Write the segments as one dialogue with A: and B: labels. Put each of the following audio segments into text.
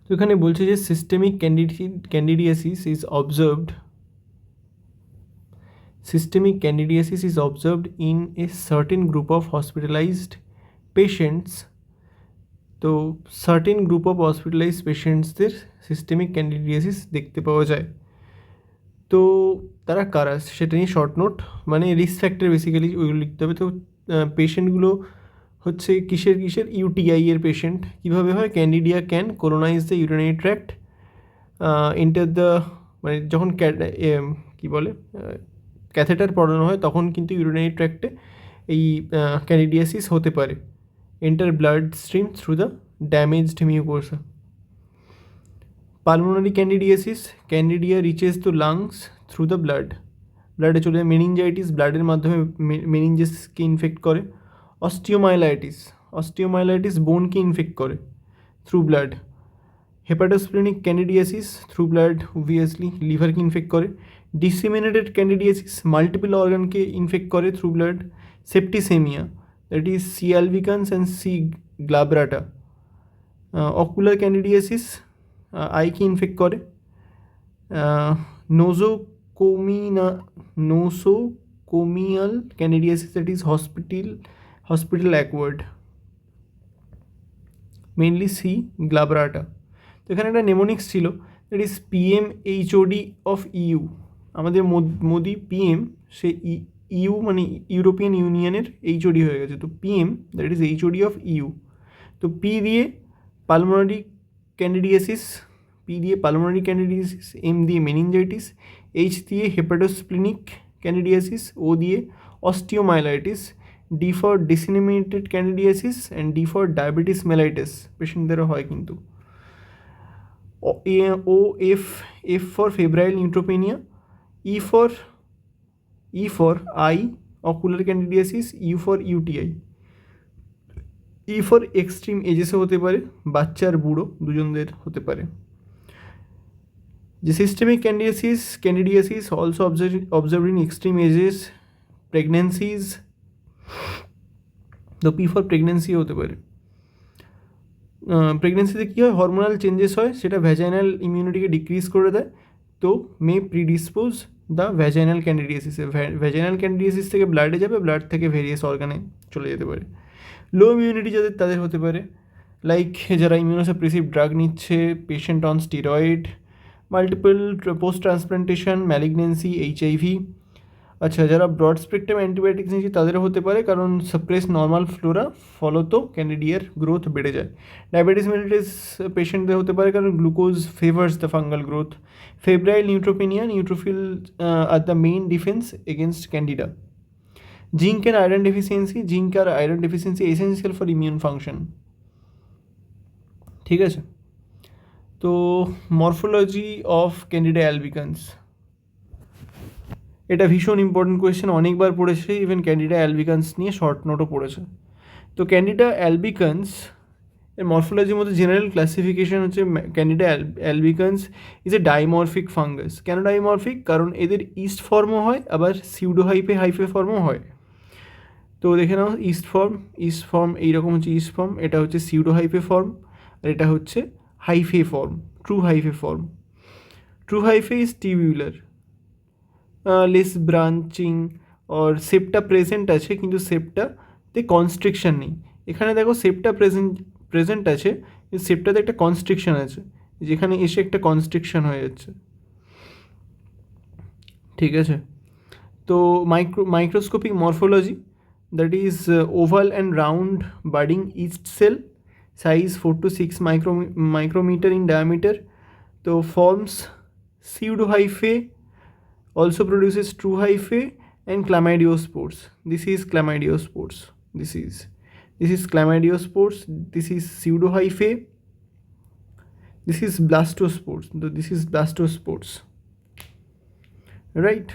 A: তো এখানে বলছে যে systemic candidiasis is observed in a certain group of hospitalized patients. তো সার্টেন গ্রুপ অফ হসপিটালাইজড পেশেন্টসদের সিস্টেমিক ক্যান্ডিডিয়াসিস দেখতে পাওয়া যায়। তো তারা কারা সেটা নিয়ে শর্ট নোট, মানে রিস্ক ফ্যাক্টর বেসিক্যালি ওইগুলো লিখতে হবে। তো পেশেন্টগুলো হচ্ছে কিসের ইউটিআই এর পেশেন্ট। কীভাবে হয়? Candida can colonise the urinary tract, enter the, মানে যখন কী বলে ক্যাথেটার পড়ানো হয় তখন কিন্তু ইউরিনারি ট্র্যাক্টে এই ক্যান্ডিডিয়াসিস হতে পারে। Enter blood stream through the damaged mucosa. Pulmonary candidiasis, candida reaches to lungs through the ব্লাডে চলে যায়। মেনিনজাইটিস, ব্লাডের মাধ্যমে মেনিনজেসকে ইনফেক্ট করে। অস্টিওমাইলাইটিস বোনকে ইনফেক্ট করে through blood. Hepatosplenic candidiasis through blood obviously লিভারকে ইনফেক্ট করে। ডিসেমিনেটেড ক্যান্ডিডিয়াসিস মাল্টিপল অর্গানকে ইনফেক্ট করে through blood. Septicaemia, that is C albicans and C glabrata. Ocular candidiasis আইকে ইনফেক্ট করে। Nosocomial candidiasis, that is hospital acquired, mainly C glabrata. তো এখানে একটা mnemonics ছিল, that is PMHOD of EU. আমাদের Modi PM, সে ইউ মানে ইউরোপিয়ান ইউনিয়নের HOD হয়ে গেছে। তো PM, that is HOD of EU. তো পি দিয়ে পালমোনারি ক্যান্ডিডিয়াসিস, এম দিয়ে মেনিনজাইটিস, এইচ দিয়ে হেপাটোস্প্লিনিক ক্যান্ডিডিয়াসিস, ও দিয়ে osteomyelitis, D for disseminated candidiasis and D for diabetes mellitus পেশেন্টদেরও হয় কিন্তু। F for febrile neutropenia, E for eye ocular candidiasis, U for UTI. E for extreme এজেসও হতে পারে, বাচ্চা আর বুড়ো দুজনদের হতে পারে। যে systemic candidiasis also observe in extreme ages, pregnancies. তো পি ফর প্রেগনেন্সি হতে পারে। প্রেগনেন্সিতে কী হয়? হরমোনাল চেঞ্জেস হয়, সেটা ভ্যাজাইনাল ইমিউনিটিকে ডিক্রিজ করে দেয়। তো মে প্রিডিসপোজ দ্য ভ্যাজাইনাল ক্যান্ডিডিয়াসিসে। ভ্যাজাইনাল ক্যান্ডিডিয়াসিস থেকে ব্লাডে যাবে, ব্লাড থেকে ভেরিয়াস অর্গানে চলে যেতে পারে। লো ইমিউনিটি যাদের, তাদের হতে পারে লাইক যারা ইমিউনোসাপ্রেসিভ ড্রাগ নিচ্ছে, patient on steroid, multiple post transplantation, malignancy, HIV। আচ্ছা, যারা ব্রড স্পেকট্রাম অ্যান্টিবায়োটিক্স নিচ্ছে তাদেরও হতে পারে, কারণ সাপ্রেস নর্মাল ফ্লোরা, ফলত ক্যান্ডিডিয়ার গ্রোথ বেড়ে যায়। ডায়াবেটিস মেলিটাস পেশেন্টদের হতে পারে, কারণ glucose favours the fungal growth. Febrile neutropenia, neutrophil আর the main defence against Candida. Zinc আর iron deficiency essential for immune function. ঠিক আছে, তো মরফোলজি অফ ক্যান্ডিডা অ্যালবিকান্স, এটা ভীষণ ইম্পর্টেন্ট কোয়েশ্চেন, অনেকবার পড়েছে, ইভেন ক্যান্ডিডা অ্যালবিকান্স নিয়ে শর্ট নোটও পড়েছে। তো ক্যান্ডিডা অ্যালবিকান্স এর মরফোলজির মধ্যে জেনারেল ক্লাসিফিকেশন হচ্ছে candida albicans is a dimorphic fungus. কেন ডাইমরফিক? কারণ এদের ইস্ট ফর্মও হয়, আবার সিউডো হাইফে ফর্মও হয়। তো দেখে নাও, ইস্ট ফর্ম এইরকম হচ্ছে ইস্ট ফর্ম, এটা হচ্ছে সিউডো হাইফে ফর্ম, আর এটা হচ্ছে hyphae form, true hyphae form. True hyphae is tubular, less branching, আর সেপ্টা প্রেজেন্ট আছে, কিন্তু সেপ্টাতে কনস্ট্রিকশন নেই। এখানে দেখো সেপ্টা প্রেজেন্ট আছে, সেপ্টাতে একটা কনস্ট্রিকশন আছে, যেখানে এসে একটা কনস্ট্রিকশন হয়ে যাচ্ছে। ঠিক আছে, তো microscopic morphology, that is oval and round budding yeast cell, size 4 to 6 micrometer in diameter. So forms pseudohyphae, also produces true hyphae and chlamydiospores. This is chlamydiospores. This is chlamydiospores. This is pseudohyphae. This is blastospores. So this is blastospores. Right.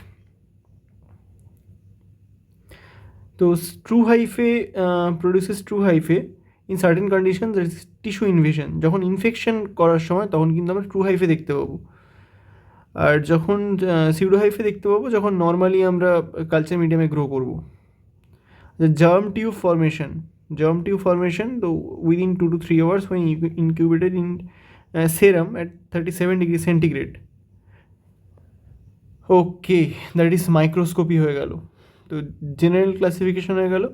A: তো true hyphae produces true hyphae in certain condition, that is tissue invasion. যখন infection করার সময় তখন কিন্তু আমরা true হাইফে দেখতে পাবো। আর যখন সিউডো হাইফে দেখতে পাবো যখন নর্মালি আমরা কালচার মিডিয়ামে গ্রো করবো। জার্ম টিউব ফর্মেশন, তো within 2 to 3 hours when incubated in serum at 37 degree centigrade. Okay, that is microscopy হয়ে গেল। তো জেনারেল ক্লাসিফিকেশন হয়ে গেল,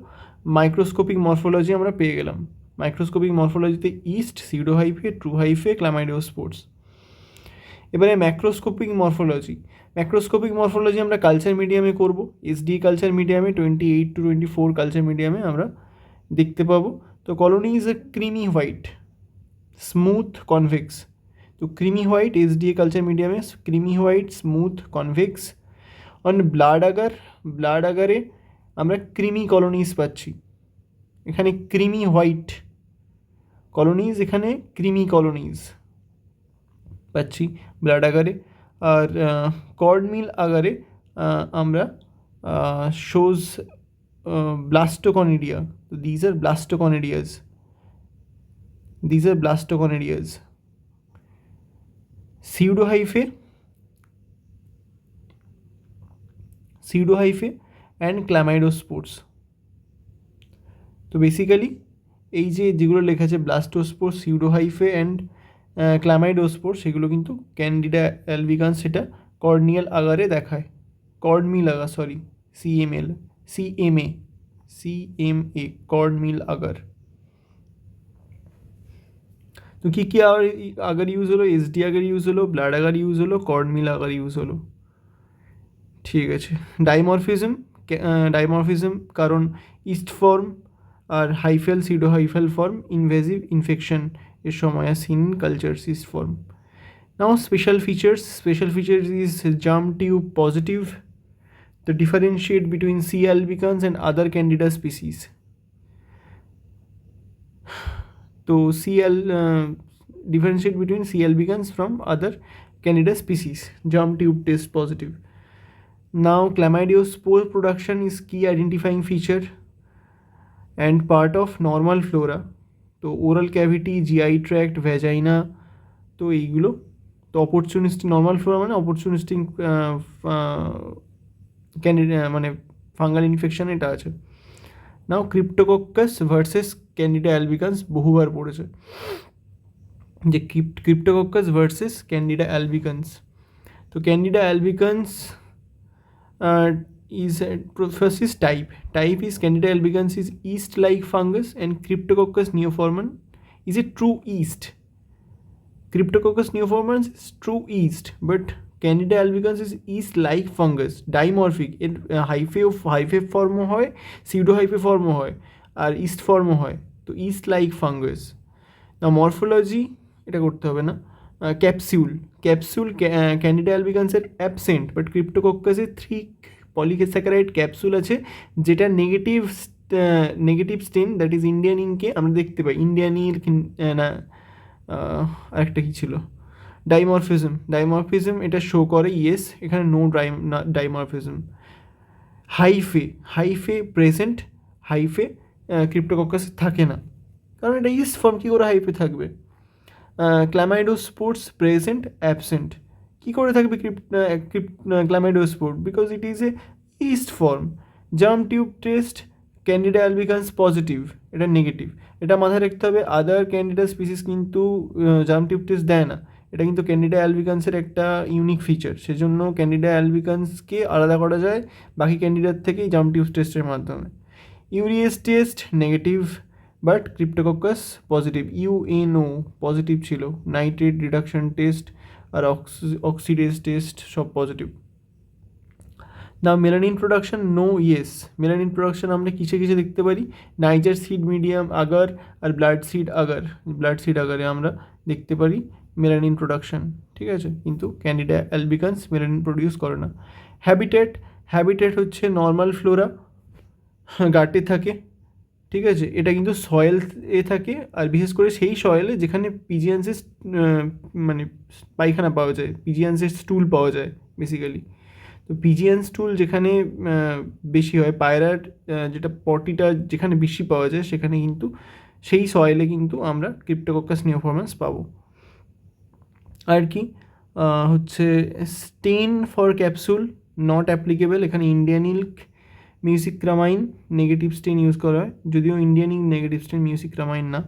A: মাইক্রোস্কোপিক মরফোলজি আমরা পেয়ে গেলাম। মাইক্রোস্কোপিক মরফোলজিতে yeast, pseudo hyphae, true hyphae, chlamydospores. এবারে ম্যাক্রোস্কোপিক মরফোলজি। ম্যাক্রোস্কোপিক মরফোলজি আমরা কালচার মিডিয়ামে করব, এসডি কালচার মিডিয়ামে 28 to 24 কালচার মিডিয়ামে আমরা দেখতে পাবো। তো colony is a creamy white, smooth convex. তো ক্রিমি হোয়াইট এসডিএ কালচার মিডিয়ামে creamy white, smooth convex. On blood আগারে আমরা ক্রিমি কলোনিজ পাচ্ছি, এখানে ক্রিমি হোয়াইট কলোনিজ, এখানে ক্রিমি কলোনিজ পাচ্ছি ব্লাড আগারে। আর কর্ড মিল আগারে আমরা শোজ ব্লাস্টোকনিডিয়া। তো these are blastoconidias. Pseudo hyphae and chlamydospores. তো বেসিক্যালি এই যেগুলো লেখা আছে ব্লাস্টোস্পোর, সিউডো হাইফে অ্যান্ড ক্ল্যামাইডোস্পোর, সেগুলো কিন্তু ক্যান্ডিডা অ্যালবিকান্স সেটা কর্নিয়াল আগারে দেখায়। Cornmeal agar, sorry, CMA cornmeal agar. তো কী কী আগার ইউজ হলো? এসডি আগার ইউজ হলো, ব্লাড আগার ইউজ হলো, কর্ডমিল আগার ইউজ হলো। ঠিক আছে। ডাইমরফিজম কারণ ইস্ট ফর্ম আর hyphal, pseudo hyphal form invasive infection এর সময় আর seen culture cyst form. Now special features is germ tube positive. তো differentiate between C albicans and other candida species. তো differentiate between C. albicans from other Candida species. Germ tube test positive. Now chlamydiospore production is key identifying feature and part of normal flora. তো oral cavity, GI tract, vagina, তো এইগুলো। তো opportunistic normal flora মানে opportunistic Candida মানে fungal infection এটা আছে। Now Cryptococcus versus Candida albicans বহুবার পড়েছে, যে ক্রিপ্টোকক্কাস ভার্সেস ক্যান্ডিডা অ্যালবিকান্স। তো Candida albicans is first is type is Candida albicans is yeast like fungus and Cryptococcus neoformans is a true yeast. Cryptococcus neoformans is true yeast, but Candida albicans is yeast like fungus, dimorphic, এর হাইফে ফর্মও হয়, pseudo হাইফে ফর্মও হয়, আর east ফর্মও হয়। তো yeast like fungus. না morphology এটা করতে হবে না। ক্যাপসিউল ক্যান্ডিডা অ্যালবিকান্সের অ্যাবসেন্ট, বাট ক্রিপ্টোকক্কাসের 3 পলিস্যাকারাইড ক্যাপসুল আছে, যেটা negative stain, that is Indian ইঙ্কে আমরা দেখতে পাই। ইন্ডিয়ান ইঙ্ক না, আরেকটা কী ছিল, ডাইমরফিজম এটা শো করে, ইয়েস, এখানে নো ডাইমরফিজম। হাইফে প্রেজেন্ট, হাইফে ক্রিপ্টোকক্কাস থাকে না, কারণ এটা ইস্ট ফর্ম, কী করে হাইফে থাকবে। ক্ল্যামাইডোস্পোর্স প্রেজেন্ট অ্যাবসেন্ট, কী করে থাকবে chlamydospore, because it is a yeast form. Germ tube test candida albicans positive, এটা নেগেটিভ, এটা মাথায় রাখতে হবে। আদার ক্যান্ডিডা স্পিসিস কিন্তু জার্ম টিউব টেস্ট দেয় না, এটা কিন্তু ক্যান্ডিডা অ্যালবিকান্সের একটা ইউনিক ফিচার, সেজন্য ক্যান্ডিডা অ্যালবিকান্সকে আলাদা করা যায় বাকি ক্যান্ডিডার থেকেই জার্ম টিউব টেস্টের মাধ্যমে। Urease test negative, but cryptococcus positive, ইউএনও পজিটিভ ছিল। নাইট্রেট রিডাকশন টেস্ট আর অক্সিডেজ টেস্ট সব পজিটিভ। না melanin production, no yes. Melanin production আমরা কিসে দেখতে পারি, নাইজার সিড মিডিয়াম আগার আর ব্লাড সিড আগারে আমরা দেখতে পারি মেলানিন প্রোডাকশন, ঠিক আছে, কিন্তু ক্যান্ডিডা অ্যালবিকান্স মেলানিন প্রডিউস করে না। হ্যাবিটেট হচ্ছে নর্মাল ফ্লোরা, গাটে থাকে, ঠিক আছে, এটা কিন্তু সয়েল থাকে, আর বিশেষ করে সেই সয়েলে যেখানে পিজিয়ান্সের মানে পায়খানা পাওয়া যায়, পিজিয়ান্সের স্টুল পাওয়া যায় বেসিক্যালি। তো পিজিয়ান স্টুল যেখানে বেশি হয়, পায়রার যেটা পটিটা যেখানে বেশি পাওয়া যায়, সেখানে কিন্তু সেই সয়েলে কিন্তু আমরা ক্রিপ্টোকক্কাস নিওফর্মান্স পাবো। আর কি হচ্ছে stain for capsule not applicable, এখানে Indian ink mucicarmine negative stain use করা হয়, যদিও Indian ink negative stain mucicarmine না।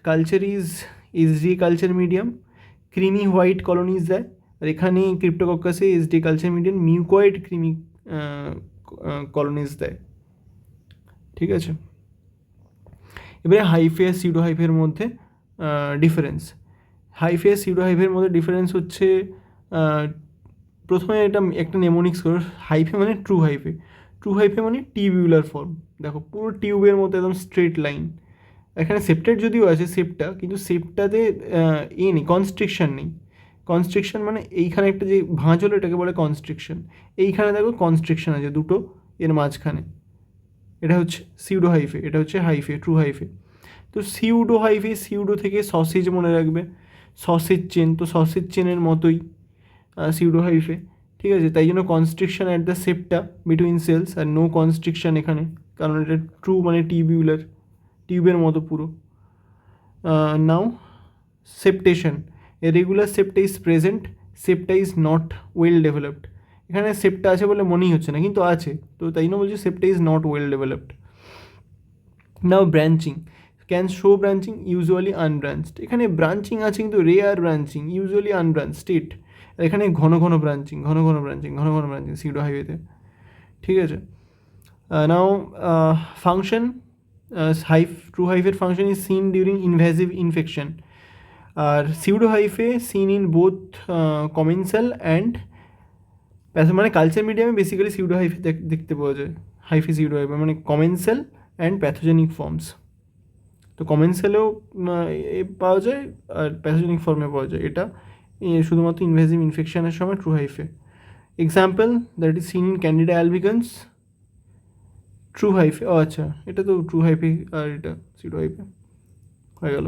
A: Culture is SD culture medium, creamy white colonies দেয়, আর এখানে ক্রিপ্টোকক্কাসে SD culture medium mucoid creamy colonies দেয়। ঠিক আছে, এবারে হাইফে আর সিউডো হাইফের মধ্যে ডিফারেন্স। হাইফে আর সিউডো হাইফের মধ্যে ডিফারেন্স হচ্ছে প্রথমে একটা নেমোনিক্স করে, হাইফে মানে ট্রু হাইফে। ট্রু হাইফে মানে টিউবুলার ফর্ম, দেখো পুরো টিউবের মতো একদম স্ট্রেট লাইন। এখানে সেপ্টেট যদিও আছে সেপটা, কিন্তু সেপটাতে নেই, কনস্ট্রিকশন নেই। কনস্ট্রিকশন মানে এইখানে একটা যে ভাঁজ হলো এটাকে বলে কনস্ট্রিকশন, এইখানে দেখো কনস্ট্রিকশন আছে দুটো এর মাঝখানে। এটা হচ্ছে সিউডো হাইফে, এটা হচ্ছে হাইফে, ট্রু হাইফে। তো সিউডো হাইফে, সিউডো থেকে সসেজ মনে রাখবে, সসেজ চেন, তো সসেজ চেনের মতোই সিউডো হাইফে। ঠিক আছে, তাই জন্য constriction at the septa between cells, আর নো কনস্ট্রিকশন এখানে, কারণ এটা ট্রু মানে টিউবিউলার, টিউবের মতো পুরো। Now septation, a regular septa is present, septa is not well developed. এখানে সেপ্টা আছে বলে মনেই হচ্ছে না, কিন্তু আছে, তো তাই জন্য বলছি septa is not well developed. Now branching, can show branching, usually unbranched. এখানে ব্রাঞ্চিং আছে কিন্তু rare branching, usually unbranch state. এখানে ঘন ঘন ব্রাঞ্চিং, ঘন ঘন ব্রাঞ্চিং, ঘন ঘন ব্রাঞ্চিং সিউডো হাইওয়েতে। ঠিক আছে, নাও ফাংশন, ট্রু হাইফের function is seen during invasive infection, আর pseudo hyphae seen in both commensal and মানে কালচার মিডিয়ামে বেসিক্যালি সিউডো হাইফে দেখতে পাওয়া যায়। হাইফে সিউডো হাইফে মানে কমেন্সাল অ্যান্ড প্যাথোজেনিক ফর্মস। তো কমেন্সালেও পাওয়া যায় আর প্যাথোজেনিক ফর্মে পাওয়া যায়, এটা শুধুমাত্র ইনভ্যাসিভ ইনফেকশনের সময় true hyphae. Example that is seen in candida albicans, true hyphae. ও আচ্ছা, এটা তো ট্রু হাইফে আর এটা সিউডো হাইফে হয়ে গেল।